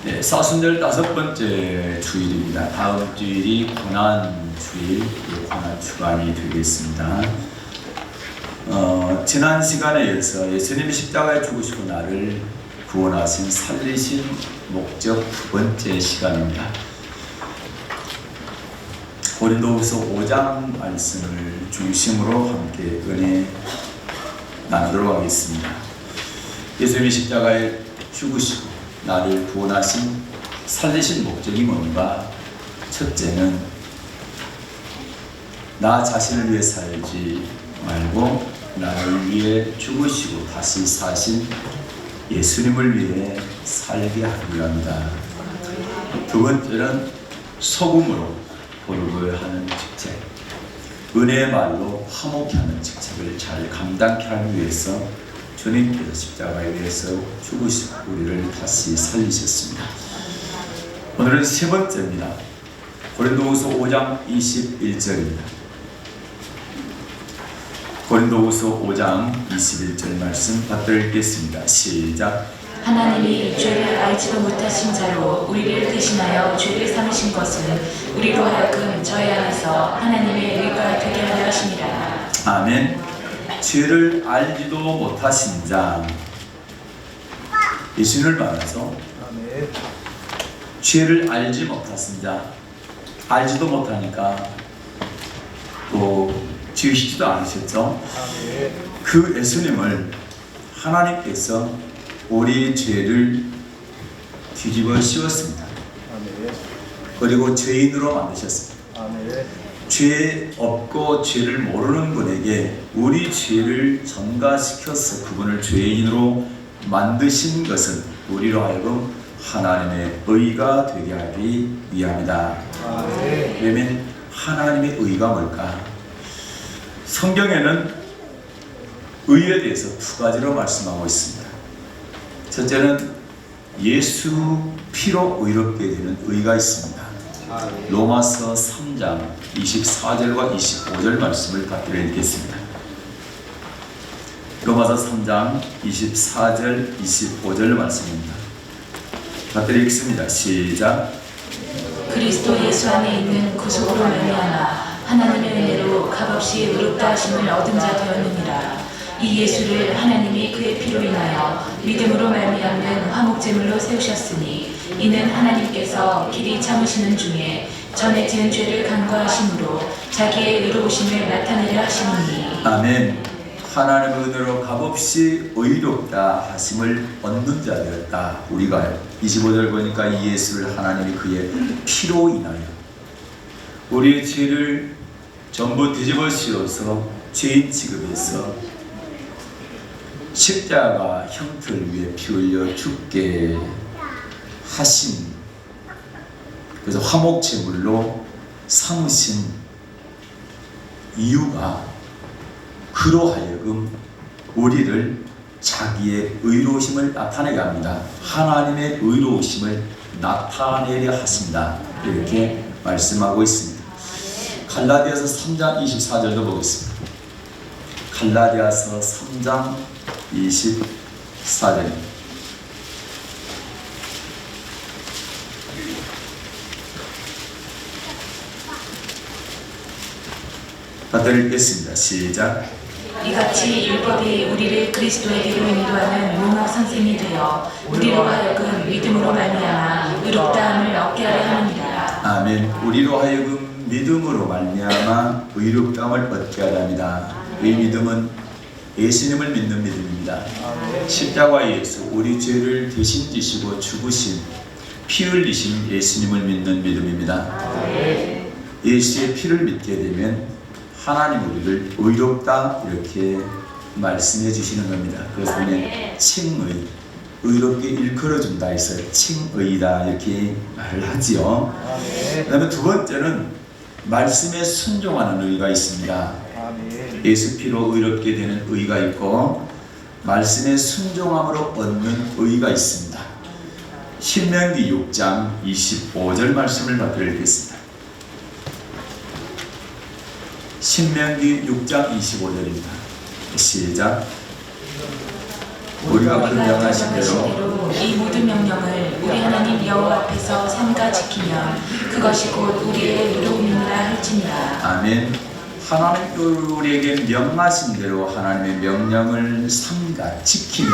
네, 45번째 주일입니다. 다음 주일이 고난주일, 고난 주간이 되겠습니다. 지난 시간에 이어서 예수님이 십자가에 죽으시고 나를 구원하신 살리신 목적 두 번째 시간입니다. 고린도후서 5장 말씀을 중심으로 함께 은혜 나누도록 하겠습니다. 예수님이 십자가에 죽으시고 나를 구원하신 살리신 목적이 뭔가? 첫째는 나 자신을 위해 살지 말고 나를 위해 죽으시고 다시 사신 예수님을 위해 살게 하기 합니다. 두 번째는 소금으로 거룩을 하는 직책, 은혜의 말로 화목케 하는 직책을 잘 감당케 하기 위해서 주님께서 십자가에 위해서 죽으시고 우리를 다시 살리셨습니다. 오늘은 세 번째입니다. 고린도후서 5장 21절입니다. 고린도후서 5장 21절 말씀 받들어 읽겠습니다. 시작. 하나님이 죄를 알지도 못하신 자로 우리를 대신하여 죄를 삼으신 것은 우리로 하여금 저희 안에서 하나님의 의가 되게 하려 하심이라. 아멘. 죄를 알지도 못하신 자, 예수님을 말하죠. 아멘. 죄를 알지 못하신 자, 알지도 못하니까 또 지으시지도 않으셨죠. 아멘. 그 예수님을 하나님께서 우리 죄를 뒤집어 씌웠습니다. 아멘. 그리고 죄인으로 만드셨습니다. 아멘. 죄 없고 죄를 모르는 분에게 우리 죄를 전가시켜서 그분을 죄인으로 만드신 것은 우리로 하여금 하나님의 의가 되게 하기 위함이다. 아멘. 그러면 하나님의 의가 뭘까? 성경에는 의에 대해서 두 가지로 말씀하고 있습니다. 첫째는 예수 피로 의롭게 되는 의가 있습니다. 로마서 3장 24절과 25절 말씀을 받들어 읽겠습니다. 로마서 3장 24절 25절 말씀입니다. 받들어 읽습니다. 시작. 그리스도 예수 안에 있는 구속으로 말미암아 하나님의 은혜로 값없이 의롭다 하심을 얻은 자 되었느니라. 이 예수를 하나님이 그의 피로 인하여 믿음으로 말미암는 화목제물로 세우셨으니 이는 하나님께서 길이 참으시는 중에 전에 지은 죄를 간과하심으로 자기의 의로우심을 나타내려 하시니. 아멘. 하나님의 은혜로 값없이 의롭다 하심을 얻는 자 되었다. 우리가요. 25절 보니까 이 예수를 하나님이 그의 피로 인하여 우리의 죄를 전부 뒤집어 씌워서 죄인 취급해서 십자가 형틀 위에 피 흘려 죽게 하신, 그래서 화목제물로 삼으신 이유가 그로 하여금 우리를 자기의 의로우심을 나타내게 합니다. 하나님의 의로우심을 나타내려 하신다. 이렇게 말씀하고 있습니다. 갈라디아서 3장 24절도 보겠습니다. 갈라디아서 3장 24절입니다. 받들어 읽겠습니다. 시작. 이같이 율법이 우리를 그리스도에게로 인도하는 문화 선생이 되어 우리로 하여금 믿음으로 말미암아 의롭다함을 얻게 하려 합니다. 아멘. 우리로 하여금 믿음으로 말미암아 의롭다함을 얻게 하랍니다. 이 믿음은 예수님을 믿는 믿음입니다. 십자가에서 우리 죄를 대신 지시고 죽으신 피 흘리신 예수님을 믿는 믿음입니다. 예수의 피를 믿게 되면 하나님 우리를 의롭다 이렇게 말씀해 주시는 겁니다. 그래서 칭의, 의롭게 일컬어준다 해서 칭의다 이렇게 말을 하지요. 그 다음에 두 번째는 말씀에 순종하는 의가 있습니다. 예수 피로 의롭게 되는 의가 있고 말씀에 순종함으로 얻는 의가 있습니다. 신명기 6장 25절 말씀을 받들어 읽겠습니다. 신명기 6장 25절입니다. 시작. 우리가 그 명하신 대로 이 모든 명령을 우리 하나님 지키면 그것이 곧 우리의 의로움이라 할지니라. 아멘. 하나님께서 우리에게 명하신 대로 하나님의 명령을 삼가 지키면,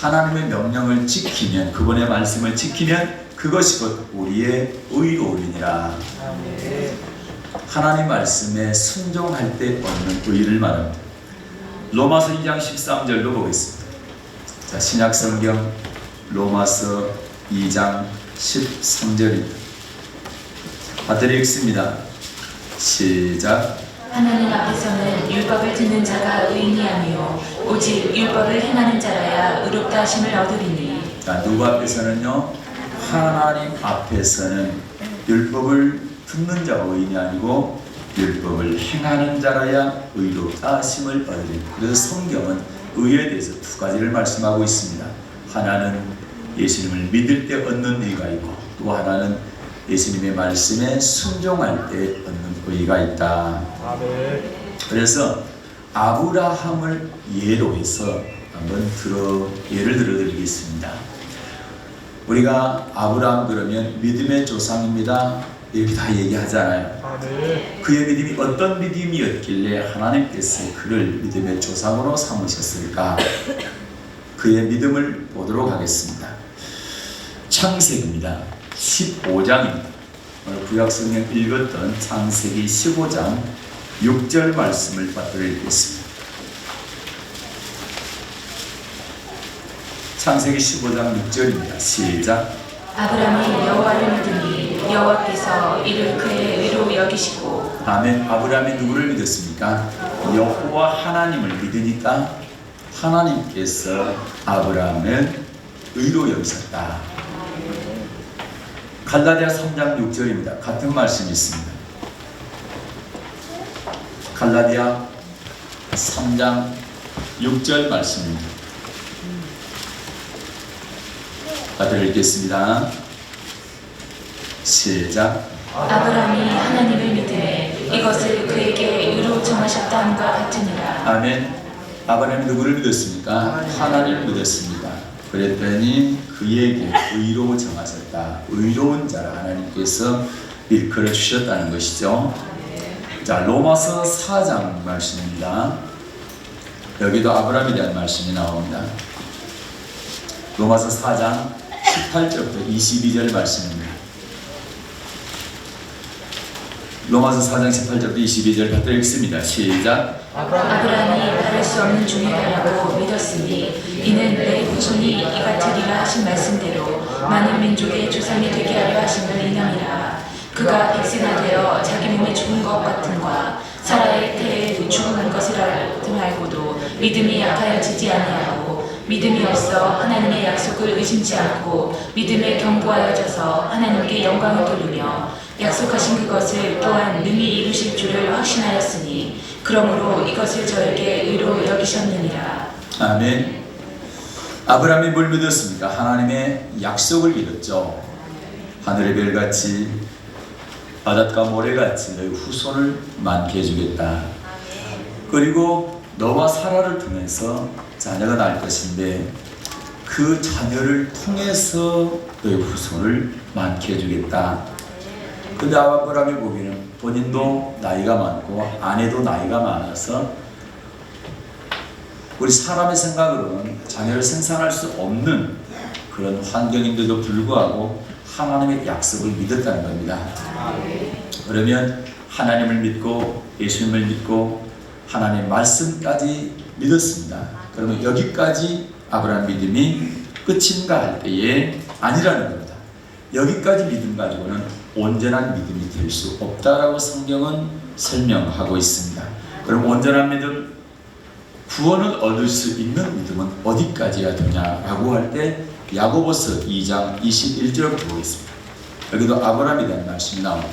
하나님의 명령을 지키면, 그분의 말씀을 지키면 그것이 곧 우리의 의로움이니라. 하나님 말씀에 순종할 때 얻는 의를 말합니다. 로마서 2장 13절도 보겠습니다. 자, 신약성경 로마서 2장 13절입니다. 같이 읽습니다. 시작. 하나님 앞에서는 율법을 듣는 자가 의인이 아니요 오직 율법을 행하는 자라야 의롭다 하심을 얻으리니. 자, 누구 앞에서는요? 하나님 앞에서는 율법을 듣는 자가 의인이 아니고 율법을 행하는 자라야 의롭다 하심을 얻으리니. 그래서 성경은 의에 대해서 두 가지를 말씀하고 있습니다. 하나는 예수님을 믿을 때 얻는 의가 있고, 또 하나는 예수님의 말씀에 순종할 때 얻는 의가 있다. 그래서 아브라함을 예로 해서 한번 예를 들어 드리겠습니다. 우리가 아브라함 그러면 믿음의 조상입니다 이렇게 다 얘기하잖아요. 그의 믿음이 어떤 믿음이었길래 하나님께서 그를 믿음의 조상으로 삼으셨을까? 그의 믿음을 보도록 하겠습니다. 창세기입니다. 15장입니다. 오늘 구약성경 읽었던 창세기 15장 6절 말씀을 받들어 읽겠습니다. 창세기 15장 6절입니다. 시작. 아브라함이 여호와를 믿으니 여호와께서 이를 그의 의로 여기시고. 아멘. 아브라함이 누구를 믿었습니까? 여호와 하나님을 믿으니까 하나님께서 아브라함을 의로 여기셨다. 갈라디아 3장 6절입니다. 같은 말씀이 있습니다. 갈라디아 3장 6절 말씀입니다. 다들 읽겠습니다. 시작. 아브라함이 하나님을 믿으매 이것을 그에게 의로 정하셨다 함과 같으니라. 아멘. 아브라함이 누구를 믿었습니까? 하나님을 믿었습니다. 그랬더니 그에게 의로 정하셨다. 의로운 자라 하나님께서 일컬어 주셨다는 것이죠. 자, 로마서 4장 말씀입니다. 여기도 아브라함에 대한 말씀이 나옵니다. 로마서 4장 18절부터 22절 말씀입니다. 로마서 4장 18절부터 22절 받들어 읽습니다. 시작. 아브라함이 바랄 수 없는 중에 하라고 믿었으니 이는 내 후손이 이같으리라 하신 말씀대로 많은 민족의 조상이 되게 하려 하심을 인함이라. 그가 백세나 되어 자기 몸에 죽은 것 같은과 사라의 태에 죽은 것을 알고도 믿음이 약하여지지 아니하고 믿음이 없어 하나님의 약속을 의심치 않고 믿음에 견고하여져서 하나님께 영광을 돌리며 약속하신 그것을 또한 능히 이루실 줄을 확신하였으니 그러므로 이것을 저에게 의로 여기셨느니라. 아멘. 아브라함이 뭘 믿었습니까? 하나님의 약속을 믿었죠. 하늘의 별같이 바닷가 모래같이 너희 후손을 많게 해주겠다. 그리고 너와 사라를 통해서 자녀가 날 것인데 그 자녀를 통해서 너희 후손을 많게 해주겠다. 근데 아브라함이 보기에는 본인도 나이가 많고 아내도 나이가 많아서 우리 사람의 생각으로는 자녀를 생산할 수 없는 그런 환경인데도 불구하고 하나님의 약속을 믿었다는 겁니다. 그러면 하나님을 믿고 예수님을 믿고 하나님의 말씀까지 믿었습니다. 그러면 여기까지 아브라함 믿음이 끝인가 할 때에 아니라는 겁니다. 여기까지 믿음 가지고는 온전한 믿음이 될 수 없다라고 성경은 설명하고 있습니다. 그럼 온전한 믿음, 구원을 얻을 수 있는 믿음은 어디까지야 되냐라고 할 때 야고보서 2장 21절부터 보겠습니다. 여기도 아브라함에 대한 말씀이 나옵니다.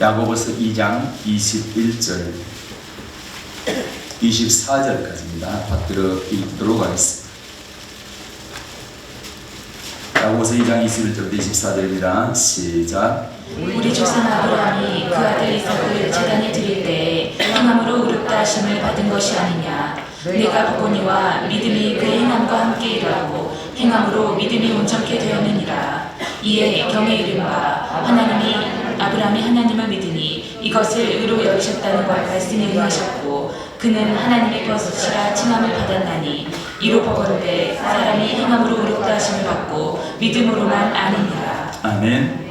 야고보서 2장 21절 24절까지입니다. 받들어 읽도록 하겠습니다. 야고보서 2장 21절부터 24절입니다. 시작. 우리 조상 아브라함이 그 아들 이삭을 제단에 드릴 때에 행함으로 의롭다 하심을 받은 것이 아니냐. 내가 보거니와 믿음이 그의 행함과 함께 일하고 행함으로 믿음이 온전케 되었느니라. 이에 경에 이른바 하나님이 아브라함이 하나님을 믿으니 이것을 의로 여기셨다는 것 말씀에 응하셨고 그는 하나님의 것이라 칭함을 받았나니 이로 보건대 사람이 행함으로 의롭다 하심을 받고 믿음으로만 아니니라. 아멘.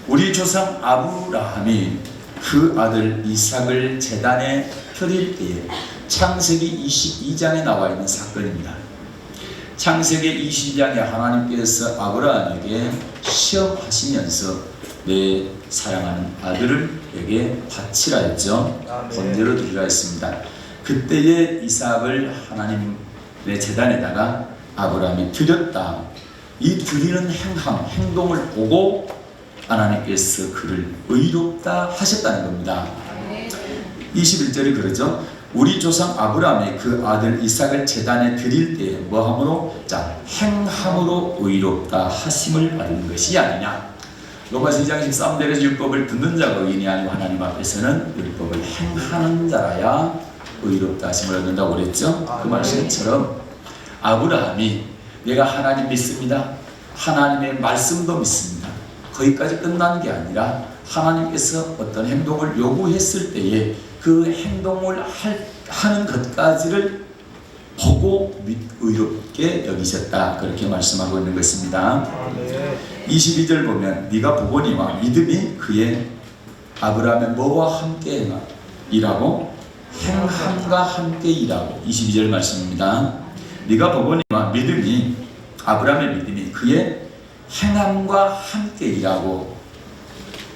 우리 조상 아브라함이 그 아들 이삭을 제단에 드릴 때에 창세기 22장에 나와 있는 사건입니다. 창세기 22장에 하나님께서 아브라함에게 시험하시면서 내 사랑하는 아들을 내게 바치라 했죠. 번제로 드리라 했습니다. 그때의 이삭을 하나님의 제단에다가 아브라함이 드렸다. 이 드리는 행동을 보고 하나님께서 그를 의롭다 하셨다는 겁니다. 21절이 그러죠. 우리 조상 아브라함이 그 아들 이삭을 제단에 드릴 때에 뭐함으로? 자, 행함으로 의롭다 하심을 받은 것이 아니냐. 로마서 2장 13절에서 율법을 듣는 자가 의인이 아니고 하나님 앞에서는 율법을 행하는 자라야 의롭다 하심을 얻는다고 그랬죠. 그 말씀처럼 아브라함이 내가 하나님 믿습니다. 하나님의 말씀도 믿습니다. 거기까지 끝난 게 아니라 하나님께서 어떤 행동을 요구했을 때에 그 행동을 하는 것까지를 보고 의롭게 여기셨다. 그렇게 말씀하고 있는 것입니다. 22절 보면 네가 보거니와 믿음이 그의 아브라함의 뭐와 함께 일하고 행함과 함께 일하고 22절 말씀입니다. 네가 보거니와 믿음이 아브라함의 믿음이 그의 행함과 함께 일하고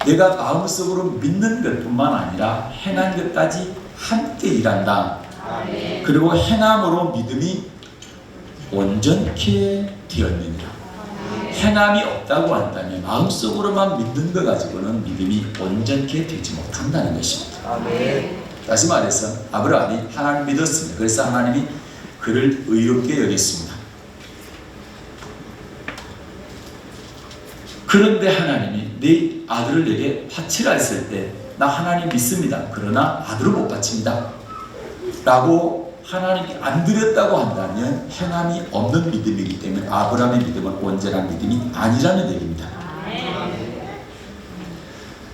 내가 마음속으로 믿는 것뿐만 아니라 행한 것까지 함께 일한다. 그리고 행함으로 믿음이 온전케 되었느니라. 행함이 없다고 한다면 마음속으로만 믿는 것 가지고는 믿음이 온전케 되지 못한다는 것입니다. 다시 말해서 아브라함이 하나님 믿었습니다. 그래서 하나님이 그를 의롭게 여겼습니다. 그런데 하나님이 네 아들을 내게 바치라 했을 때 나 하나님 믿습니다. 그러나 아들을 못 바칩니다. 라고 하나님이 안 드렸다고 한다면 행함이 없는 믿음이기 때문에 아브라함의 믿음은 온전한 믿음이 아니라는 얘기입니다.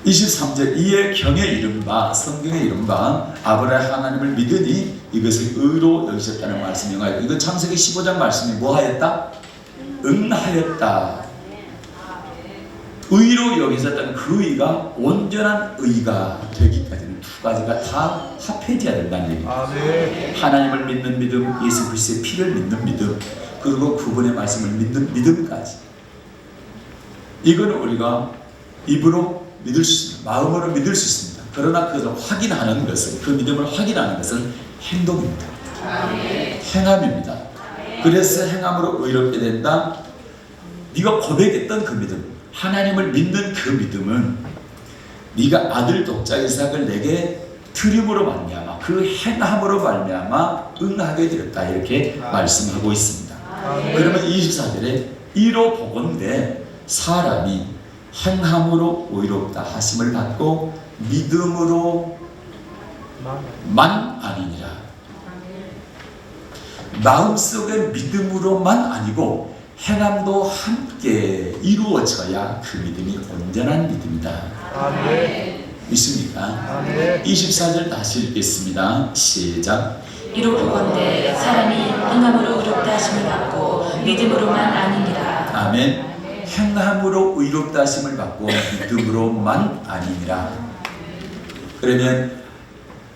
23절 이에 경에 이른바 성경에 이른바 아브라함 하나님을 믿으니 이것을 의로 여기셨다는 말씀이 영하여 이건 창세기 15장 말씀이 뭐하였다? 응하였다. 의로 여기셨다는 그 의가 온전한 의가 되기까지는 두 가지가 다 합해져야 된다는 얘기입니다. 하나님을 믿는 믿음, 예수 그리스도의 피를 믿는 믿음, 그리고 그분의 말씀을 믿는 믿음까지. 이거는 우리가 입으로 믿을 수 있습니다. 마음으로 믿을 수 있습니다. 그러나 그것을 확인하는 것은, 그 믿음을 확인하는 것은 행동입니다. 행함입니다. 그래서 행함으로 의롭게 된다. 네가 고백했던 그 믿음, 하나님을 믿는 그 믿음은 네가 아들 독자 이삭을 내게 드림으로 말미암아 그 행함으로 말미암아 응하게 되었다. 이렇게 말씀하고 있습니다. 그러면 24절에 이로 보건대 사람이 행함으로 의롭다 하심을 받고 믿음으로만 아니니라. 마음속의 믿음으로만 아니고 행함도 함께 이루어져야 그 믿음이 온전한 믿음이다. 믿습니까? 24절 다시 읽겠습니다. 시작. 이로 보건대 사람이 행함으로 의롭다 하심을 받고 믿음으로만 아니니라. 아멘. 행함으로 의롭다 하심을 받고 믿음으로만 아니니라. 그러면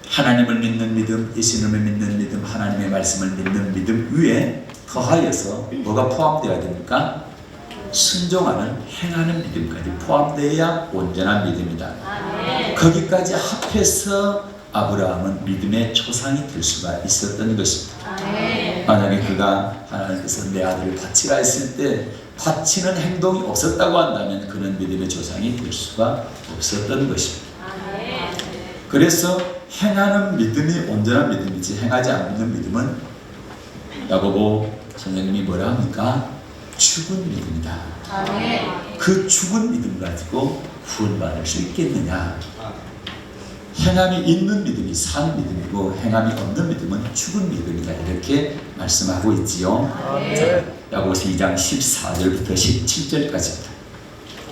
하나님을 믿는 믿음, 예수님을 믿는 믿음, 하나님의 말씀을 믿는 믿음 위에 더하여서 뭐가 포함되어야 됩니까? 순종하는, 행하는 믿음까지 포함되어야 온전한 믿음이다. 거기까지 합해서 아브라함은 믿음의 조상이 될 수가 있었던 것입니다. 만약에 그가 하나님께서 내 아들을 바치라 했을 때 바치는 행동이 없었다고 한다면 그는 믿음의 조상이 될 수가 없었던 것입니다. 그래서 행하는 믿음이 온전한 믿음이지 행하지 않는 믿음은 야고보 선생님이 뭐라 합니까? 죽은 믿음이다. 그 죽은 믿음 가지고 구원받을 수 있겠느냐? 행함이 있는 믿음이 산 믿음이고 행함이 없는 믿음은 죽은 믿음이다. 이렇게 말씀하고 있지요. 자, 야고보서 2장 14절부터 17절까지입니다.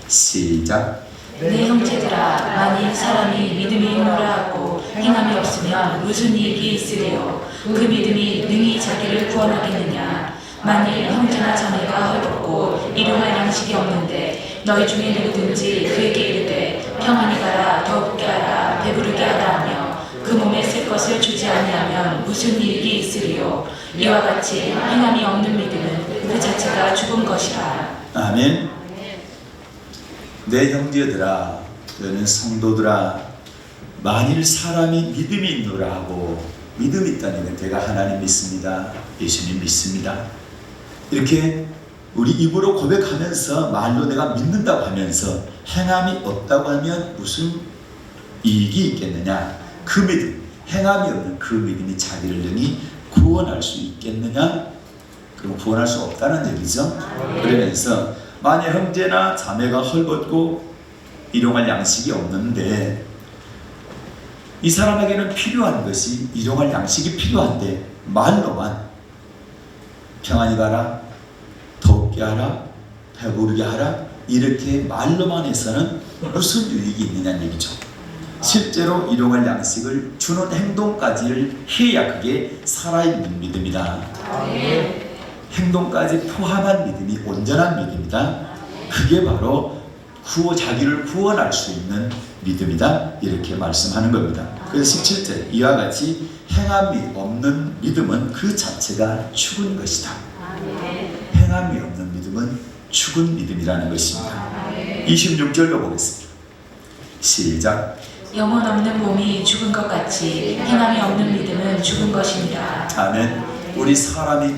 시작. 내 형제들아, 만일 사람이 믿음이 있노라 하고 행함이 없으면 무슨 이익이 있으리요? 그 믿음이 능히 자기를 구원하겠느냐? 만일 형제나 자매가 헐벗고 일용할 양식이 없는데 너희 중에 누구든지 그에게 이르되 평안히 가라, 더욱게 하라, 배부르게 하라 하며 그 몸에 쓸 것을 주지 아니하면 무슨 이익이 있으리요? 이와 같이 행함이 없는 믿음은 그 자체가 죽은 것이라. 아멘. 내 형제들아, 너는 성도들아, 만일 사람이 믿음이 있노라 하고, 믿음이 있다는 건 제가 하나님 믿습니다, 예수님 믿습니다, 이렇게 우리 입으로 고백하면서 말로 내가 믿는다고 하면서 행함이 없다고 하면 무슨 이익이 있겠느냐? 그 믿음, 행함이 없는 그 믿음이 자기를 능히 구원할 수 있겠느냐? 그럼 구원할 수 없다는 얘기죠. 그러면서 만약 형제나 자매가 헐벗고 일용할 양식이 없는데, 이 사람에게는 필요한 것이, 일용할 양식이 필요한데 말로만 평안히 가라, 더욱게 하라, 배부르게 하라, 이렇게 말로만 해서는 무슨 유익이 있느냐는 얘기죠. 실제로 일용할 양식을 주는 행동까지를 해야 그게 살아있는 믿음이다. 행동까지 포함한 믿음이 온전한 믿음이다. 그게 바로 자기를 구원할 수 있는 믿음이다, 이렇게 말씀하는 겁니다. 그래서 17절, 이와 같이 행함이 없는 믿음은 그 자체가 죽은 것이다. 행함이 없는 믿음은 죽은 믿음이라는 것입니다. 26절로 보겠습니다. 시작. 영혼 없는 몸이 죽은 것 같이 행함이 없는 믿음은 죽은 것입니다. 아멘. 우리 사람이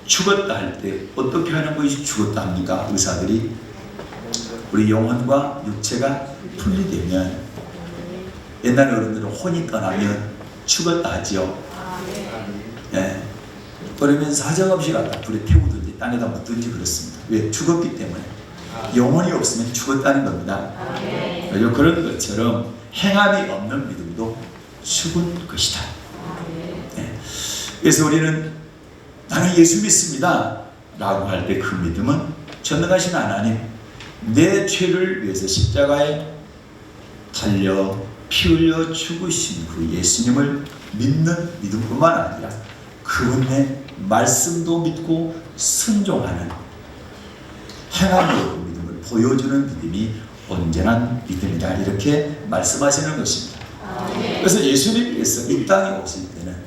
죽었다 할 때 어떻게 하는 것이 죽었다 합니까? 의사들이 우리 영혼과 육체가 분리되면, 옛날 어른들은 혼이 떠나면 죽었다 하지요. 네. 그러면 사정없이 갖다 불에 태우든지 땅에다 묻든지 그렇습니다. 왜? 죽었기 때문에. 영혼이 없으면 죽었다는 겁니다. 그런 것처럼 행함이 없는 믿음도 죽은 것이다. 네. 그래서 우리는 나는 예수 믿습니다 라고 할 때 그 믿음은 전능하신 하나님, 내 죄를 위해서 십자가에 달려 피 흘려 죽으신 그 예수님을 믿는 믿음뿐만 아니라 그분의 말씀도 믿고 순종하는, 행함이 없는 믿음을 보여주는 믿음이 온전한 믿음이다, 이렇게 말씀하시는 것입니다. 그래서 예수님께서 이 땅에 오실 때는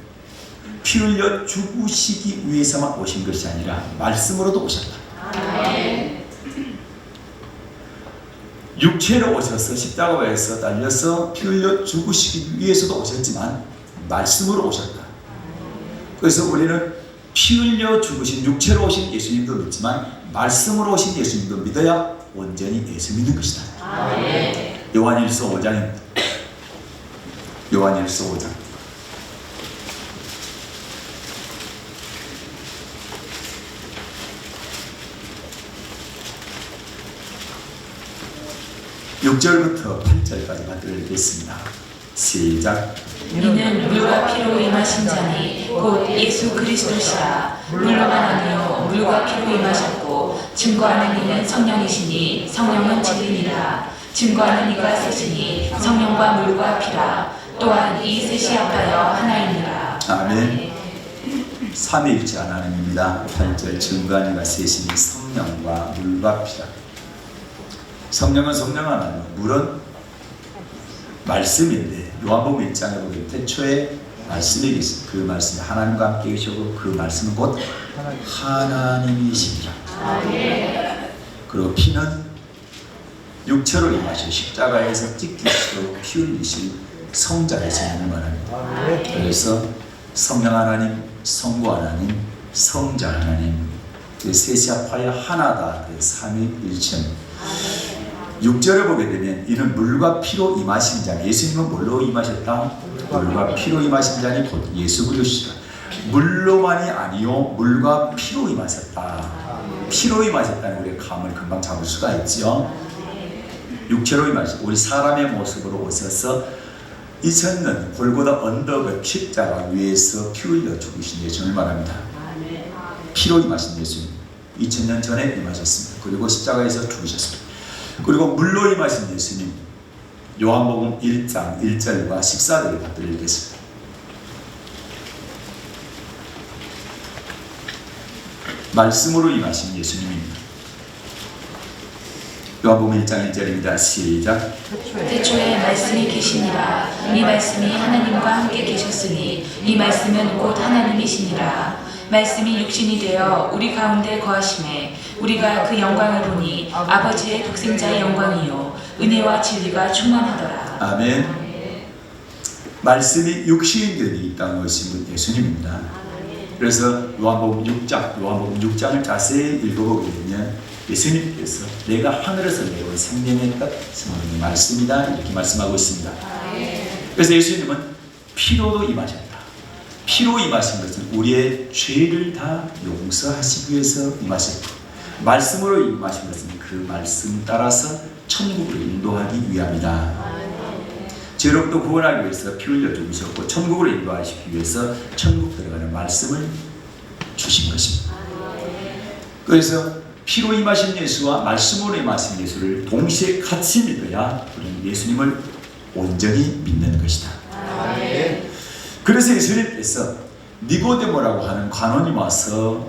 피 흘려 죽으시기 위해서만 오신 것이 아니라 말씀으로도 오셨다. 육체로 오셔서 십자가에서 달려서 피 흘려 죽으시기 위해서도 오셨지만 말씀으로 오셨다. 그래서 우리는 피 흘려 죽으신 육체로 오신 예수님도 믿지만 말씀으로 오신 예수님도 믿어야 온전히 예수 믿는 것이다. 요한일서 5장입니다. 요한일서 5장. (6절부터) (8절까지) 읽겠습니다. 시작. 이는 물과 피로 임하신 자니 곧 예수 그리스도시라. 물로만 아니요 물과 피로 임하셨고 증거하는 이는 성령이시니 성령은 진리니라. 증거하는 이가 셋이니 성령과 물과 피라. 또한 이 셋이 합하여 하나이니라. 아멘. 삼위일체 하나님입니다. 8절, 증거하는 이가 셋이니 성령과 물과 피라. 성령은 성령 하나님, 물은 말씀인데, 요한복음 1장에 보면 태초에 말씀이 계신, 그 말씀이 하나님과 함께 계시고 그 말씀은 곧 하나님이시니라. 그리고 피는 육체로 임하시고 십자가에서 찢기시고 피 흘리실 성자의 성령을 말합니다. 그래서 성령 하나님, 성부 하나님, 성자 하나님, 그 셋이 합하여 하나다. 그 삼위일체입니다. 6절을 보게 되면 이는 물과 피로 임하신 자니, 예수님은 뭘로 임하셨다? 물과 피로 임하신 자니 곧 예수 그리스도시라. 물로만이 아니요 물과 피로 임하셨다. 피로 임하셨다는 우리의 감을 금방 잡을 수가 있죠. 육체로 임하시고 우리 사람의 모습으로 오셔서 2000년 골고다 언덕의 십자가 위에서 피 흘려 죽으신 예수님을 말합니다. 피로 임하신 예수님, 2000년 전에 임하셨습니다. 그리고 십자가에서 죽으셨습니다. 그리고 물로 임하신 예수님, 요한복음 1장 1절과 14절을 받들어 읽겠습니다. 말씀으로 임하신 예수님입니다. 요한복음 1장 1절입니다. 시작. 태초에 말씀이 계시니라. 이 말씀이 하나님과 함께 계셨으니 이 말씀은 곧 하나님이시니라. 말씀이 육신이 되어 우리 가운데 거하심에 우리가 그 영광을 보니 아버지의 독생자의 영광이요 은혜와 진리가 충만하더라. 아멘. 말씀이 육신이 되어 이 땅에 오신 분 예수님입니다. 그래서 요한복음 6장을 자세히 읽어보게 되면 예수님께서 내가 하늘에서 내려온 생명의 떡, 생명의 말씀이다 이렇게 말씀하고 있습니다. 그래서 예수님은 피로도 임하셨다. 피로 임하신 것은 우리의 죄를 다 용서하시기 위해서 임하셨고, 말씀으로 임하신 것은 그 말씀 따라서 천국으로 인도하기 위함이다. 죄로부터 구원하기 위해서 피 흘려 죽으셨고 천국으로 인도하시기 위해서 천국 들어가는 말씀을 주신 것입니다. 그래서 피로 임하신 예수와 말씀으로 임하신 예수를 동시에 같이 믿어야 우리는 예수님을 온전히 믿는 것이다. 그래서 예수님께서 니고데모라고 하는 관원이 와서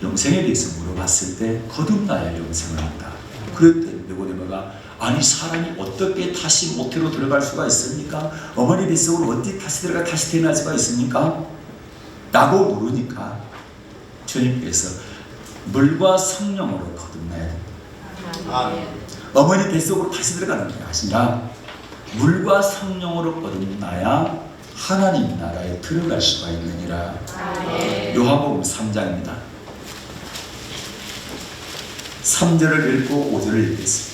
영생에 대해서 물어봤을 때 거듭나야 영생을 한다. 그랬더니 니고데모가 아니 사람이 어떻게 다시 모태로 들어갈 수가 있습니까? 어머니 뱃속으로 어떻게 다시 들어가 다시 태어날 수가 있습니까? 라고 물으니까 주님께서 물과 성령으로 거듭나야 된다. 어머니 뱃속으로 다시 들어가는 게 아니라 물과 성령으로 거듭나야 하나님 나라에 들어갈 수가 있느니라. 요한복음 3장입니다. 3절을 읽고 5절을 읽겠습니다.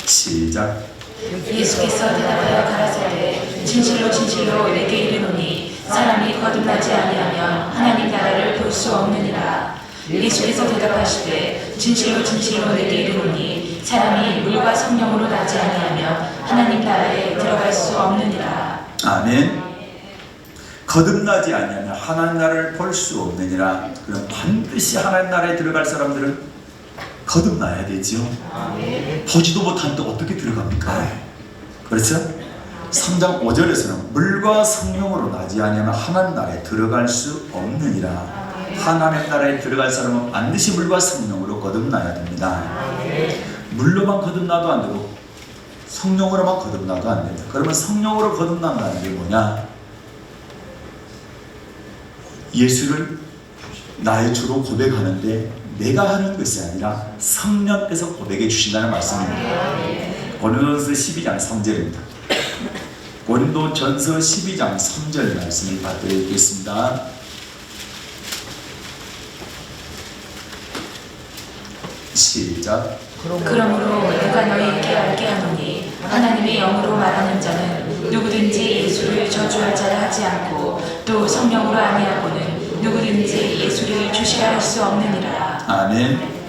시작. 예수께서 대답하여 가라사대 진실로 진실로 내게 이르노니 사람이 거듭나지 아니하면 하나님 나라를 볼 수 없느니라. 예수께서 대답하시되 진실로 진실로 내게 이르노니 사람이 물과 성령으로 나지 아니하면 하나님 나라에 들어갈 수 없느니라. 아멘. 거듭나지 아니하면 하나님 나라를 볼 수 없느니라. 그럼 반드시 하나님 나라에 들어갈 사람들은 거듭나야 되죠. 보지도 못하는데 어떻게 들어갑니까? 그렇죠? 3장 5절에서는 물과 성령으로 나지 아니하면 하나님 나라에 들어갈 수 없느니라. 하나님 나라에 들어갈 사람은 반드시 물과 성령으로 거듭나야 됩니다. 물로만 거듭나도 안 되고 성령으로만 거듭나도 안 됩니다. 그러면 성령으로 거듭난다는 게 뭐냐? 예수를 나의 주로 고백하는데 내가 하는 것이 아니라 성령께서 고백해 주신다는 말씀입니다. 고린도전서 12장 3절입니다. 고린도전서 12장 3절 말씀을 받들어 읽겠습니다. 시작. 그러므로 내가 너희에게 알게 하노니 하나님의 영으로 말하는 자는 누구든지 예수를 저주할 자라 하지 않고 또 성령으로 아니하고는 누구든지 예수를 주시라 할 수 없느니라. 아멘.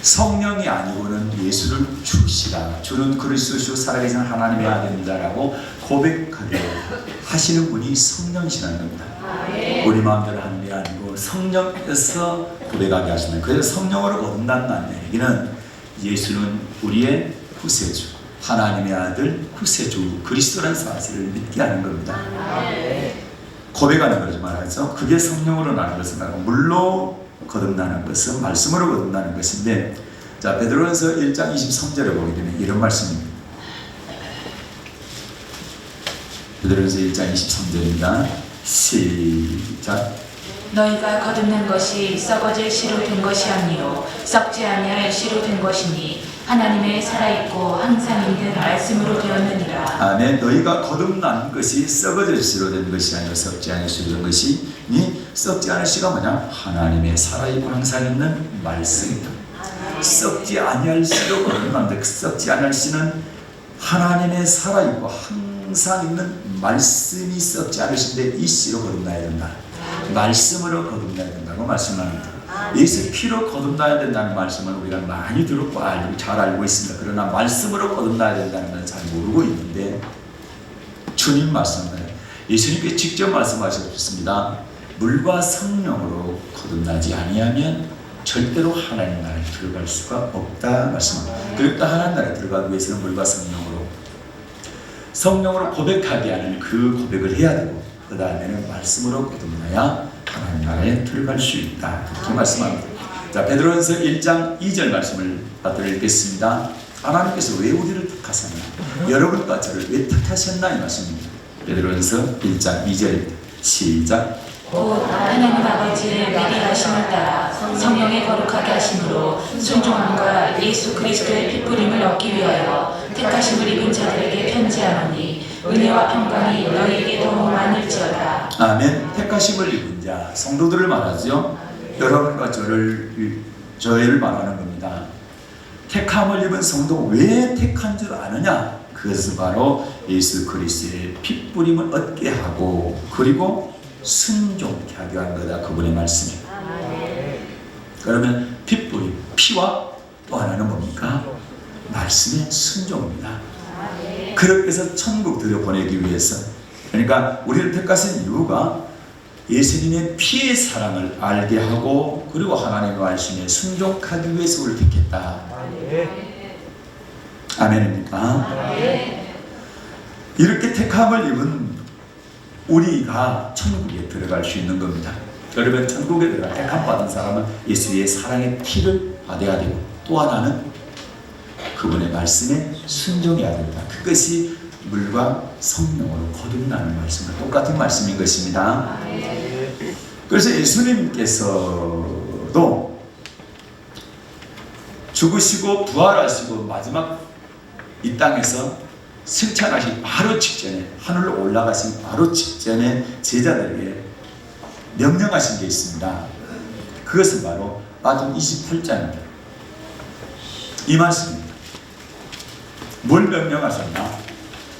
성령이 아니고는 예수를 주시라. 주는 그리스도시요 살아계신 하나님의 아들입니다라고 고백하게 하시는 분이 성령이시라는 겁니다. 우리 마음대로 하는 게 아니고 성령께서 고백하게 하시는 거예요. 그래서 성령으로 거듭난다는 얘기는 예수는 우리의 구세주, 하나님의 아들 구세주 그리스도라는 사실을 믿게 하는 겁니다. 고백하는 거지 말하죠. 그게 성령으로 나는 것은 말고 물로 거듭나는 것은 말씀으로 거듭나는 것인데, 자 베드로전서 1장 23절에 보게 되면 이런 말씀입니다. 베드로전서 1장 23절입니다. 시작. 너희가 거듭난 것이 썩어질 씨로 된 것이 아니요 썩지 아니할 씨로 된 것이니 하나님의 살아있고 항상 있는 말씀으로 되었느니라. 아멘. 너희가 거듭난 것이 썩어질 씨로 된 것이 아니라 썩지 않을 씨로 된 것이니, 썩지 않을 씨가 뭐냐? 하나님의 살아있고 항상 있는 말씀이다. 썩지 아니할 씨로 거듭난다. 썩지 않을 씨는 하나님의 살아있고 항상 있는 말씀이 썩지 않을 씨인데 이 씨로 거듭나야 된다. 말씀으로 거듭나야 된다고 말씀합니다. 예수 피로 거듭나야 된다는 말씀을 우리가 많이 들었고 잘 알고 있습니다. 그러나 말씀으로 거듭나야 된다는 건 잘 모르고 있는데, 주님 말씀은 예수님께 직접 말씀하셨습니다. 물과 성령으로 거듭나지 아니하면 절대로 하나님 나라에 들어갈 수가 없다 말씀합니다. 그리고 또 하나님 나라에 들어가기 위해서는 물과 성령으로 고백하게 하는 그 고백을 해야 되고, 그 다음에는 말씀으로 거듭나야 하나님 나라에 들어갈 수 있다. 그렇게 말씀합니다. 자, 베드로전서 1장 2절 말씀을 받들겠습니다. 하나님께서 왜 우리를 택하셨나? 여러분과 저를 왜 택하셨나? 이 말씀입니다. 베드로전서 1장 2절 시작. 곧 하나님 아버지의 미리하심을 따라 성령의 거룩하게 하심으로 순종함과 예수 그리스도의 핏부림을 얻기 위하여 택하심을 입은 자들에게 편지하노니 은혜와 평강이 너희에게 더욱 많을지어다. 아멘. 택하심을 입은 자, 성도들을 말하죠. 여러분과 저를 말하는 겁니다. 택함을 입은 성도 왜 택한 줄 아느냐? 그것은 바로 예수 그리스도의 핏부림을 얻게 하고, 그리고 순종케 하게 한 거다. 그분의 말씀입니다. 그러면 핏부림, 피와 또 하나는 뭡니까? 말씀의 순종입니다. 그렇게 해서 천국 들여보내기 위해서, 그러니까 우리를 택하신 이유가 예수님의 피의 사랑을 알게 하고, 그리고 하나님의 말씀에 순종하기 위해서 우리를 택했다. 아멘입니까? 이렇게 택함을 입은 우리가 천국에 들어갈 수 있는 겁니다. 여러분, 천국에 들어갈 택함 받은 사람은 예수의 사랑의 피를 받아야 되고, 또 하나는 그분의 말씀에 순종해야 된다. 그것이 물과 성령으로 거듭나는 말씀과 똑같은 말씀인 것입니다. 그래서 예수님께서도 죽으시고 부활하시고 마지막 이 땅에서 승천하신 바로 직전에, 하늘로 올라가신 바로 직전에 제자들에게 명령하신 게 있습니다. 그것은 바로 마태복음 28장입니다. 이 말씀입니다. 뭘 명령하셨나?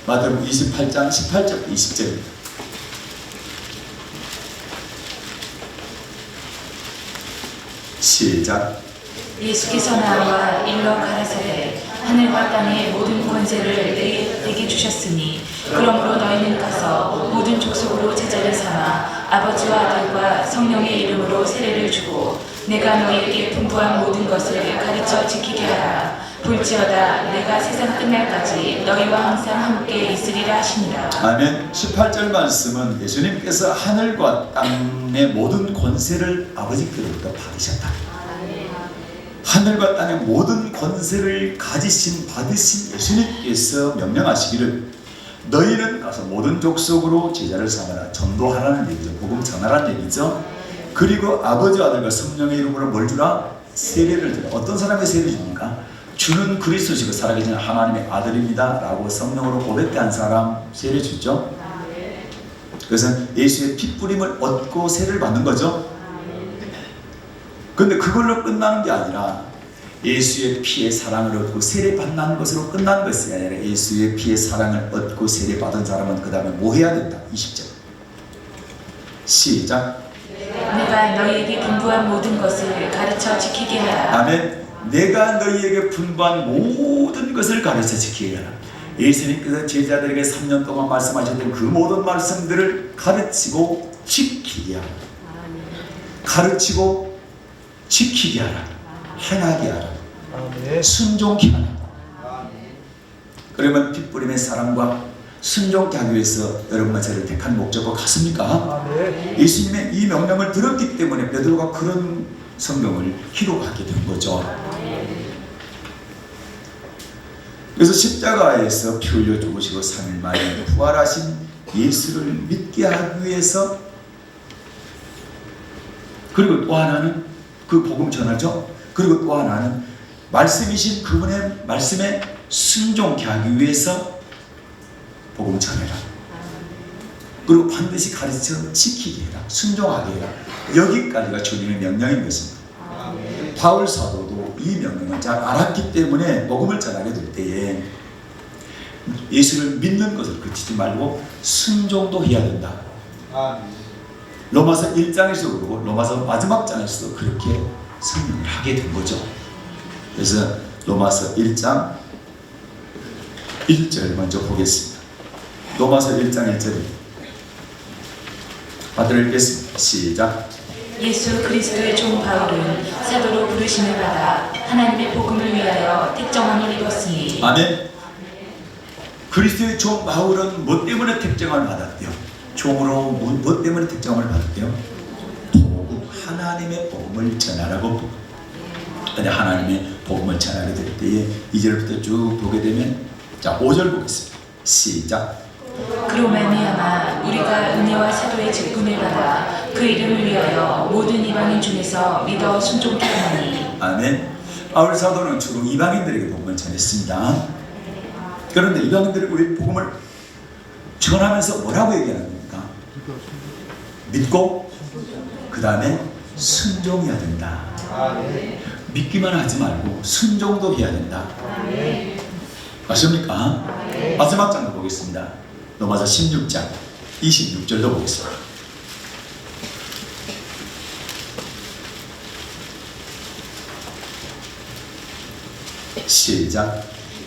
마태복음 28장 18절부터 20절입니다. 시작. 예수께서 나와 일러 가라사대 하늘과 땅의 모든 권세를 내게 주셨으니 그러므로 너희는 가서 모든 족속으로 제자를 삼아 아버지와 아들과 성령의 이름으로 세례를 주고 내가 너희에게 분부한 모든 것을 가르쳐 지키게 하라. 볼지어다 내가 세상 끝날까지 너희와 항상 함께 있으리라 하시니라. 아멘. 18절 말씀은 예수님께서 하늘과 땅의 모든 권세를 아버지께로부터 받으셨다. 하늘과 땅의 모든 권세를 받으신 예수님께서 명령하시기를 너희는 가서 모든 족속으로 제자를 삼아라. 전도하라는 얘기죠. 복음 전하라는 얘기죠. 그리고 아버지와 아들과 성령의 이름으로 뭘 주라? 세례를 주라. 어떤 사람의 세례를 줍니까? 주는 그리스도시고 살아계신 하나님의 아들입니다 라고 성령으로 고백게 한 사람 세례 주죠. 그래서 예수의 핏부림을 얻고 세례를 받는 거죠. 그런데 그걸로 끝나는 게 아니라 예수의 피의 사랑을 얻고 세례 받는 것으로 끝나는 것이 아니라 예수의 피의 사랑을 얻고 세례 받은 사람은 그 다음에 뭐 해야 된다? 20절 시작. 내가 너희에게 분부한 모든 것을 가르쳐 지키게 하라. 아멘. 내가 너희에게 분부한 모든 것을 가르쳐 지키게 하라. 예수님께서 제자들에게 3년 동안 말씀하셨던 그 모든 말씀들을 가르치고 지키게 하라. 가르치고 지키게 하라. 행하게 하라. 순종케 하라. 그러면 핏부림의 사랑과 순종케 하기 위해서 여러분과 저를 택한 목적과 같습니까? 예수님의 이 명령을 들었기 때문에 베드로가 그런 성경을 기록하게 된 거죠. 그래서 십자가에서 피 흘려 죽으시고 3일 만에 부활하신 예수를 믿게 하기 위해서, 그리고 또 하나는 그 복음 전하죠. 그리고 또 하나는 말씀이신 그분의 말씀에 순종케 하기 위해서 복음 전해라. 그리고 반드시 가르쳐 지키게 해라. 순종하게 해라. 여기까지가 주님의 명령인 것입니다. 바울 사도도 이 명령을 잘 알았기 때문에 복음을 전하게 될 때에 예수를 믿는 것을 그치지 말고 순종도 해야 된다. 로마서 1장에서도 그러고 로마서 마지막 장에서도 그렇게 설명을 하게 된 거죠. 그래서 로마서 1장 1절 먼저 보겠습니다. 로마서 1장 1절입니다. 받들겠습니다. 시작. 예수 그리스도의 종 바울은 사도로 부르심을 받아 하나님의 복음을 위하여 택정함을 입었으니. 아멘. 그리스도의 종 바울은 뭐 때문에 택정을 받았대요? 종으로 뭐 때문에 택정을 받았대요? 도구 하나님의 복음을 전하라고. 근데 하나님의 복음을 전하게 될 때에 2절부터 쭉 보게 되면, 자 5절 보겠습니다. 시작. 그로 말미암아 우리가 은혜와 사도의 직분을 받아 그 이름을 위하여 모든 이방인 중에서 믿어 순종케 하나니. 아멘. 바울 사도는 주로 이방인들에게 복음을 전했습니다. 그런데 이방인들에게 왜 복음을 전하면서 뭐라고 얘기하는 겁니까? 믿고 그 다음에 순종해야 된다. 믿기만 하지 말고 순종도 해야 된다. 아십니까? 마지막 장도 보겠습니다. 로마서 16장 26절도 보겠습니다. 시작.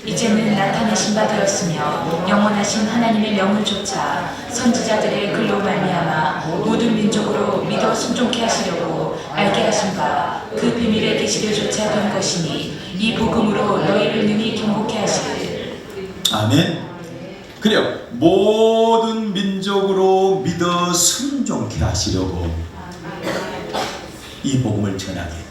이제는 나타내신 바 되었으며 영원하신 하나님의 명을 좇아 선지자들의 글로 말미암아 모든 민족으로 믿어 순종케 하시려고 알게 하신 바 그 비밀의 계시려조차 된 것이니 이 복음으로 너희를 능히 경고케 하시길. 아멘. 그래요. 모든 민족으로 믿어 순종케 하시려고 이 복음을 전하게.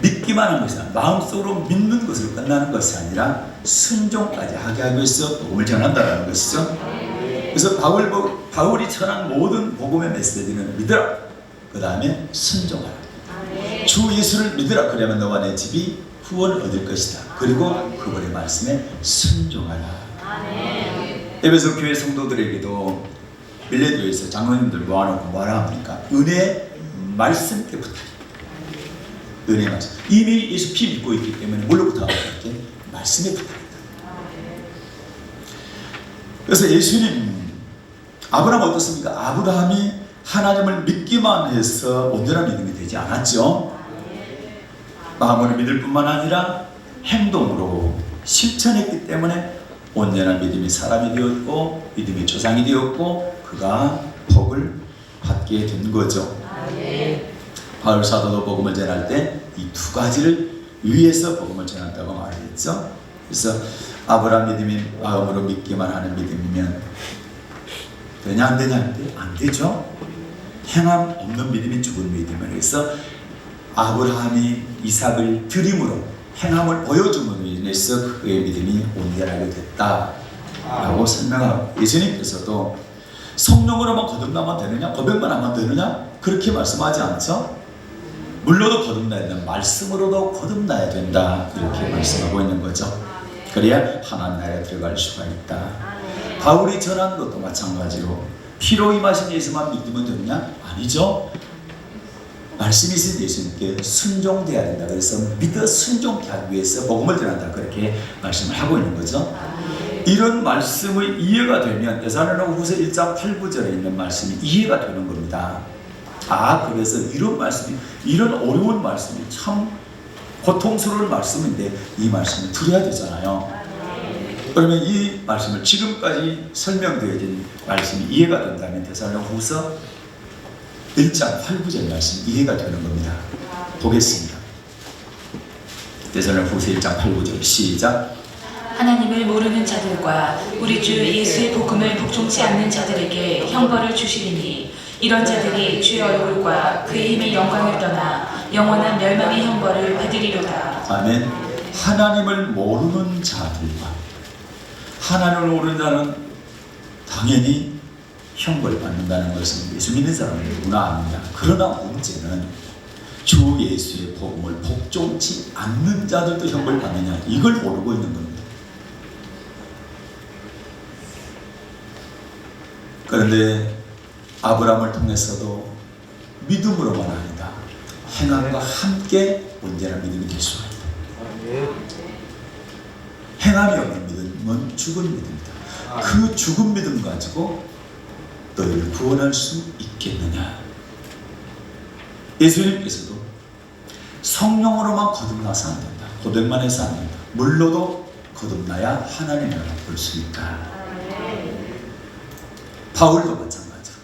믿기만 하는 것이 아니라 마음속으로 믿는 것으로 끝나는 것이 아니라 순종까지 하게 하기 위해서 복음을 전한다는 것이죠. 그래서 바울이 전한 모든 복음의 메시지는 믿으라. 그 다음에 순종하라. 주 예수를 믿으라. 그러면 너와 내 집이 후원을 얻을 것이다. 그리고 그분의 말씀에 순종하라. 에베소 교회 성도들에게도 밀레디오에서 장로님들 모아놓고 뭐라 합니까? 은혜 말씀 때부터. 은혜 말씀. 이미 예수 피 믿고 있기 때문에 뭘로부터 하고 있게? 말씀에 부탁합니다. 그래서 예수님, 아브라함 어떻습니까? 아브라함이 하나님을 믿기만 해서 온전한 믿음이 되지 않았죠. 마음으로 믿을 뿐만 아니라 행동으로 실천했기 때문에 온전한 믿음이 사람이 되었고 믿음이 조상이 되었고 그가 복을 받게 된 거죠. 바울 사도도 복음을 전할 때 이 두 가지를 위해서 복음을 전한다고 말했죠. 그래서 아브라함 믿음이 마음으로 믿기만 하는 믿음이면 되냐 안 되냐 하는데 안 되죠. 행함 없는 믿음이 죽은 믿음을 해서 아브라함이 이삭을 드림으로 행함을 보여줌으로 인해서 그의 믿음이 온전하게 됐다라고 설명하고, 예수님께서도 성령으로만 거듭나면 되느냐, 고백만 하면 되느냐 그렇게 말씀하지 않죠. 물로도 거듭나야 된다, 말씀으로도 거듭나야 된다 이렇게 말씀하고 있는 거죠. 그래야 하나님 나라에 들어갈 수가 있다. 바울이 전한 것도 마찬가지로 피로 임하신 예수만 믿으면 되느냐? 아니죠. 말씀이신 예수님께 순종돼야 된다. 그래서 믿어 순종케 하기 위해서 복음을 전한다. 그렇게 말씀을 하고 있는 거죠. 이런 말씀의 이해가 되면 데살로니가후서 1장 8-9절에 있는 말씀이 이해가 되는 겁니다. 아, 그래서 이런 말씀이, 이런 어려운 말씀이 참 고통스러운 말씀인데 이 말씀을 들어야 되잖아요. 그러면 이 말씀을 지금까지 설명되어진 말씀이 이해가 된다면 데살로니가후서 1장 8-9절 말씀 이해가 되는 겁니다. 보겠습니다. 데살로니가후서 1장 8-9절 시작. 하나님을 모르는 자들과 우리 주 예수의 복음을 복종치 않는 자들에게 형벌을 주시리니 이런 자들이 주의 얼굴과 그의 힘의 영광을 떠나 영원한 멸망의 형벌을 받으리로다. 아멘. 하나님을 모르는 자들과, 하나님을 모르는 자는 당연히 형벌 받는다는 것은 예수 믿는 사람은 누구나 압니다. 그러나 문제는 주 예수의 복음을 복종치 않는 자들도 형벌 받느냐, 이걸 모르고 있는 겁니다. 그런데 아브라함을 통해서도 믿음으로만 아니다, 행함과 함께 온전한 믿음이 될 수가 있다. 행함이 없는 믿음은 죽은 믿음이다. 그 죽은 믿음 가지고 너희를 구원할 수 있겠느냐. 예수님께서도 성령으로만 거듭나서 안 된다, 고백만 해서 안 된다, 물로도 거듭나야 하나님의 나라를 볼 수 있다. 바울도 마찬가지로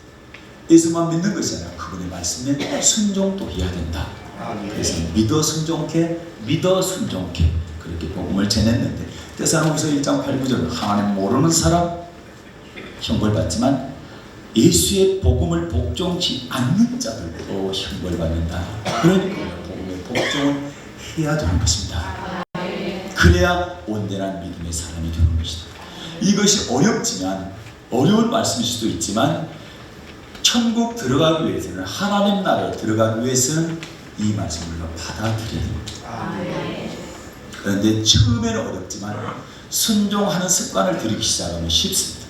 예수만 믿는 것이 아니라 그분의 말씀에 순종도 해야 된다. 아멘. 그래서 믿어 순종케 그렇게 복음을 전했는데 데살로니가서 1장 8, 9절 하나님 모르는 사람 형벌받지만 예수의 복음을 복종치 않는 자들도 형벌받는다. 그러니까 복음의 복종을 해야 되는 것입니다. 그래야 온전한 믿음의 사람이 되는 것이다. 이것이 어렵지만 어려운 말씀일 수도 있지만 천국 들어가기 위해서는 하나님 나라에 들어가기 위해서는 이 말씀을 받아들여야 됩니다. 그런데 처음에는 어렵지만 순종하는 습관을 들이기 시작하면 쉽습니다.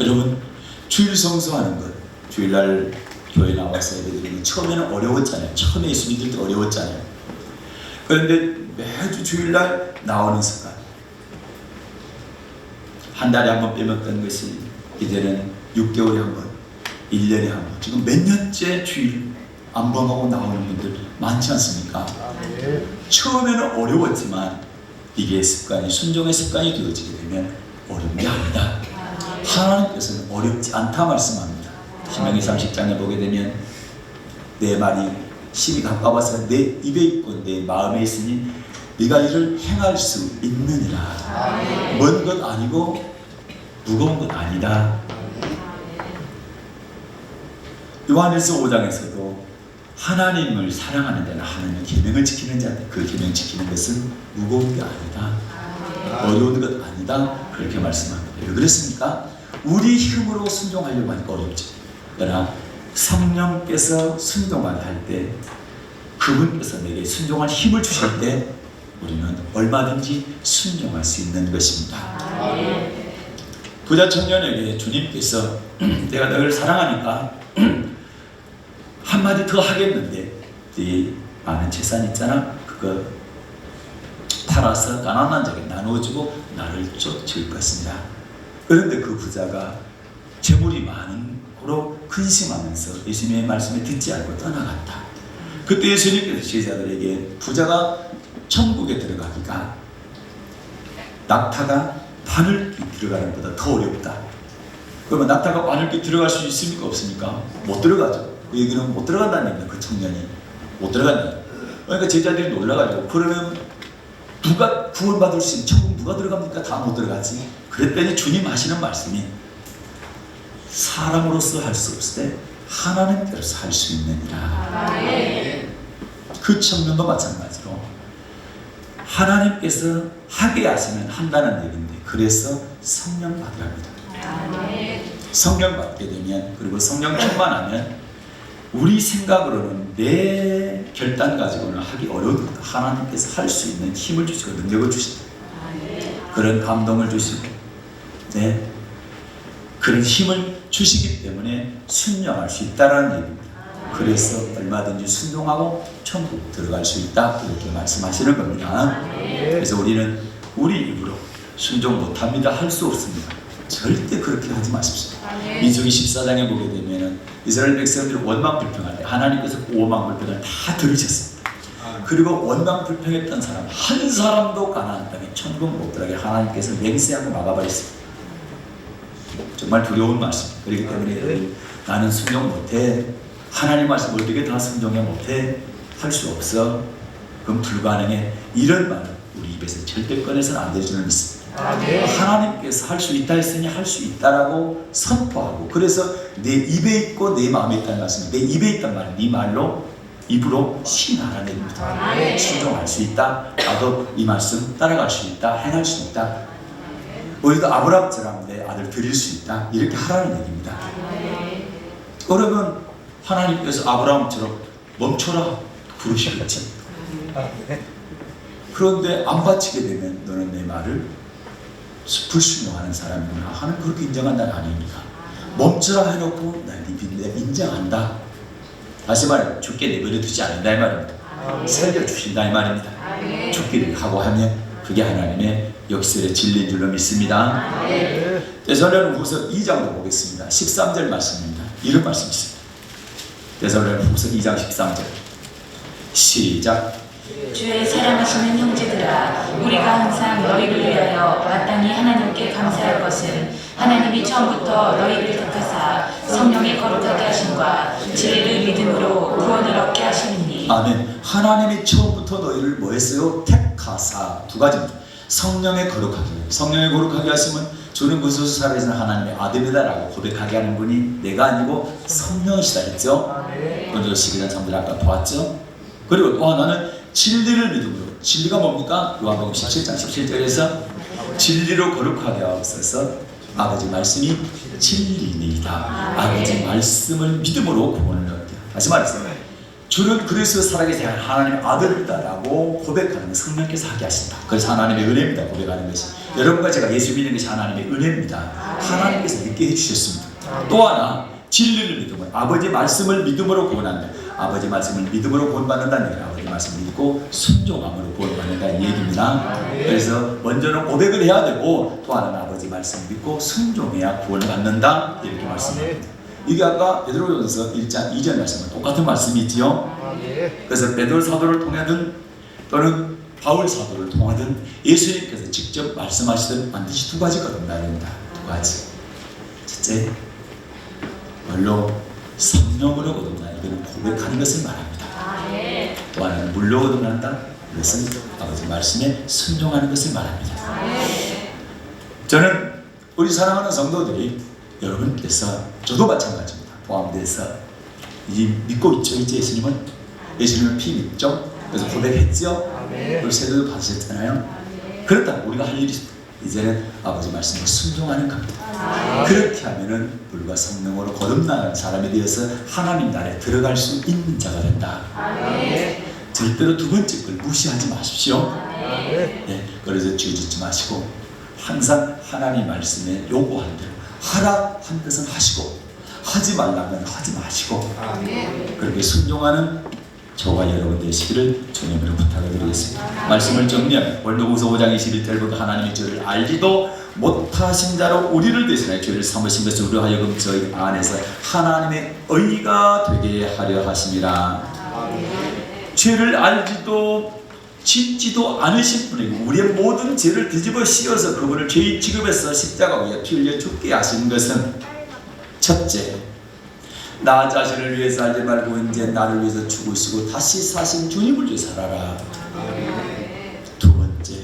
여러분 주일 성수하는 것 주일날 교회 나와서 예배드리는 처음에는 어려웠잖아요. 처음에 예수 믿을 때 어려웠잖아요. 그런데 매주 주일날 나오는 습관 한 달에 한 번 빼먹던 것이 이제는 6개월에 한 번, 1년에 한 번 지금 몇 년째 주일 안방하고 나오는 분들 많지 않습니까? 처음에는 어려웠지만 이게 습관이 순종의 습관이 되어지게 되면 어려운 게 아니다. 하나님께서는 어렵지 않다 말씀합니다. 신명기 30장에 보게 되면 내 말이 심히 가까워서 내 입에 있고 내 마음에 있으니 네가 이를 행할 수 있느니라. 먼 것 아니고 무거운 것 아니다. 요한일서 5장에서도 하나님을 사랑하는 자는 하나님의 계명을 지키는 자인데 그 계명 지키는 것은 무거운 게 아니다. 어려운 것 아니다. 그렇게 말씀합니다. 왜 그렇습니까? 우리 힘으로 순종하려고 하니까 어렵죠. 그러나 성령께서 순종하게 할 때 그분께서 내게 순종할 힘을 주실 때 우리는 얼마든지 순종할 수 있는 것입니다. 부자 청년에게 주님께서 내가 너를 사랑하니까 한마디 더 하겠는데 네 많은 재산 있잖아 그거 팔아서 가난한 자에게 나누어주고 나를 쫓을 것이니라. 그런데 그 부자가 재물이 많은 고로 근심하면서 예수님의 말씀을 듣지 않고 떠나갔다. 그때 예수님께서 제자들에게 부자가 천국에 들어가기가 낙타가 바늘기 들어가는 것보다 더 어렵다. 그러면 낙타가 바늘기 들어갈 수 있습니까? 없습니까? 못 들어가죠. 그 얘기는 못 들어간다는 얘기입니다. 그 청년이 못 들어간다. 그러니까 제자들이 놀라가지고 그러면 누가 구원받을 수 있는 천국 누가 들어갑니까? 다 못 들어가지. 그랬더니 주님 하시는 말씀이 사람으로서 할 수 없을 때 하나님께로서 할 수 있느니라. 그 청년도 마찬가지로 하나님께서 하게 하시면 한다는 얘기인데 그래서 성령 받으랍니다. 성령 받게 되면 그리고 성령 충만하면 우리 생각으로는 내 결단 가지고는 하기 어려운 것 하나님께서 할 수 있는 힘을 주시고 능력을 주신다. 그런 감동을 주시고 네, 그런 힘을 주시기 때문에 순종할 수 있다는 얘기입니다. 그래서 얼마든지 순종하고 천국 들어갈 수 있다 이렇게 말씀하시는 겁니다. 그래서 우리는 우리 입으로 순종 못합니다 할 수 없습니다. 절대 그렇게 하지 마십시오. 민수기 14장에 보게 되면 이스라엘 백성들이 원망불평할 때 하나님께서 그 원망불평을 다 들으셨습니다. 그리고 원망불평했던 사람 한 사람도 가나안 땅에 천국 못 들어가게 하나님께서 맹세하고 막아버렸습니다. 정말 두려운 말씀. 그렇기 때문에 나는 순종 못해. 하나님 말씀 어떻게 다 순종해 못해? 할 수 없어. 그럼 불가능해. 이런 말을 우리 입에서 절대 꺼내서는 안 되지는 있습니다. 하나님께서 할 수 있다 했으니 할 수 있다라고 선포하고 그래서 내 입에 있고 내 마음에 있다는 말씀은 내 입에 있단 말은 네 말로 입으로 시인하라는 얘기입니다. 순종할 수 있다. 나도 이 말씀 따라갈 수 있다. 행할 수 있다. 우리도 아브라함처럼 내 아들 드릴 수 있다. 이렇게 하라는 얘기입니다. 그러면 하나님께서 아브라함처럼 멈춰라 부르시겠지. 그런데 안 바치게 되면 너는 내 말을 불순종하는 사람이구나. 하나님 그렇게 인정한다는 아닙니까? 멈춰라 해놓고 나 네 인정한다. 다시 말해 죽게 내버려 두지 않는다 이 말입니다. 살려주신다 이 말입니다. 죽기를 각오하면 그게 하나님의 역설의 진리인 줄로 믿습니다. 데살로니가후서 2장으로 보겠습니다. 13절 말씀입니다. 이런 말씀이 있습니다. 데살로니가후서 2장 13절 시작. 주의 사랑하시는 형제들아, 우리가 항상 너희를 위하여 마땅히 하나님께 감사할 것은 하나님이 처음부터 너희를 택하사 성령의 거룩하게 하심과 진리를 믿음으로 구원을 얻게 하심이니. 아멘. 하나님이 처음부터 너희를 뭐 했어요? 택하사. 두 가지입니다. 성령의 거룩하게. 성령의 거룩하게 하시면 주는 그리스도 살아계신 하나님의 아들이다라고 고백하게 하는 분이 내가 아니고 성령이시다 했죠. 먼저 12장 3절 아까 보았죠. 그리고 또 하나는 진리를 믿음으로. 진리가 뭡니까? 요한복음 17장 17절에서 진리로 거룩하게 하옵소서. 아버지 말씀이 진리니이다. 아버지 말씀을 믿음으로 구원을 얻게. 다시 말해서 주는 그리스도 살아계신 하나님의 아들이다라고 고백하는 성령께서 하게 하신다. 그래서 하나님의 은혜입니다. 고백하는 것이. 여러분과 제가 예수 믿는 것이 하나님의 은혜입니다. 하나님께서 믿게 해주셨습니다. 또 하나 진리를 믿음으로 아버지 말씀을 믿음으로 구원한다. 아버지 말씀을 믿음으로 구원받는다는 얘기예요. 아버지 말씀을 믿고 순종함으로 구원받는다는 얘기입니다. 그래서 먼저는 고백을 해야 되고 또 하나는 아버지 말씀을 믿고 순종해야 구원받는다 이렇게 말씀합니다. 이게 아까 베드로전서 1장 2절 말씀과 똑같은 말씀이지요. 그래서 베드로 사도를 통하든 또는 바울 사도를 통하든 예수님께서 직접 말씀하시던 반드시 두 가지가 된다. 두 가지. 첫째, 물로 성령으로 거듭나. 이거는 고백하는 것을 말합니다. 또 하나는 물로 거듭난다. 이것은 아버지 말씀에 순종하는 것을 말합니다. 저는 우리 사랑하는 성도들이 여러분께서 저도 마찬가지입니다. 포함돼서 이 믿고 있죠. 이제 예수님을 피 믿죠. 그래서 고백했죠. 우리 세례도 받으셨잖아요. 그렇다면 우리가 할 일이 이제는 아버지 말씀에 순종하는 겁니다. 그렇게 하면은 물과 성령으로 거듭나는 사람에 대해서 하나님 나라에 들어갈 수 있는 자가 된다. 절대로 두 번째 걸 무시하지 마십시오. 네, 그래서 죄짓지 마시고 항상 하나님 말씀에 요구한 대로 하라 한 것은 하시고 하지 말라면 하지 마시고 그렇게 순종하는 저와 여러분 되시기를 주님으로 부탁을 드리겠습니다. 말씀을 정리하면 골로새서 5장 21절부터 하나님이 저를 알지도 못하신 자로 우리를 대신하여 죄를 삼으신 것을 우리로 하여금 저희 안에서 하나님의 의가 되게 하려 하심이라. 죄를 알지도 짓지도 않으신 분에게 우리의 모든 죄를 뒤집어 씌워서 그분을 죄의 지급에서 십자가 위에 피 흘려 죽게 하신 것은 첫째, 나 자신을 위해 살지 말고 이제 나를 위해서 죽으시고 다시 사신 주님을 위해 살아라. 두 번째,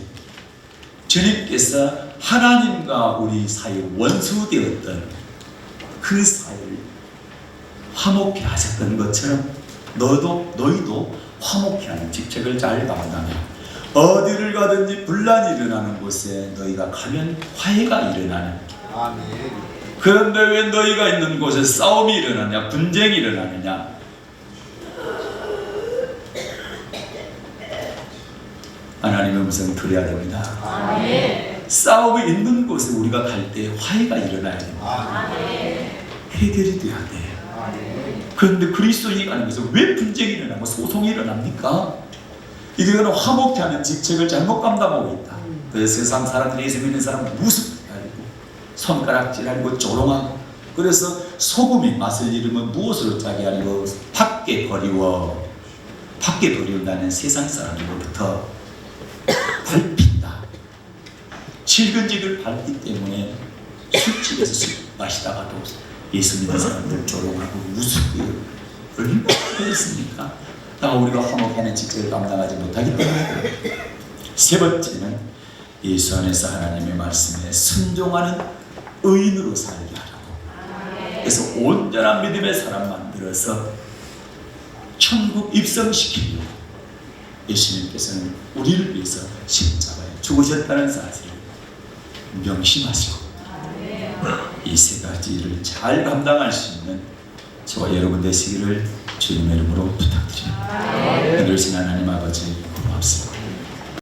주님께서 하나님과 우리 사이 원수되었던 그 사이를 화목케 하셨던 것처럼 너희도 화목케 하는 직책을 잘 감당해. 어디를 가든지 분란이 일어나는 곳에 너희가 가면 화해가 일어나는. 그런데 왜 너희가 있는 곳에 싸움이 일어나냐, 분쟁이 일어나느냐? 하나님의 음성 들어야 됩니다. 싸움이 있는 곳에 우리가 갈 때 화해가 일어나야 됩니다. 해결이 돼야 돼. 그런데 그리스도인이 아닌 것은 왜 분쟁이 일어나고 소송이 일어납니까? 이들은 화목케 하는 직책을 잘못 감당하고 있다. 그래서 세상 사람들이 예수 믿는 사람은 우습게하고 손가락질하고 조롱하고, 그래서 소금이 맛을 잃으면 무엇으로 짜게 하리고 밖에 버리운다는 세상 사람들로부터 밟힌다. 질근질을 밟기 때문에 술집에서 술 마시다가도 예수 믿는 사람들 조롱하고 우습게 얼마나 그랬습니까? 우리가 화목하는 직책을 감당하지 못하기 때문에. 세 번째는 예수 안에서 하나님의 말씀에 순종하는 의인으로 살게 하라고. 그래서 온전한 믿음의 사람 만들어서 천국 입성시키려고 예수님께서는 우리를 위해서 십자가에 죽으셨다는 사실을 명심하시고 이 세 가지를 잘 감당할 수 있는 저와 여러분 되시기를 주님의 이름으로 부탁드립니다. 그러신 하나님 아버지 고맙습니다.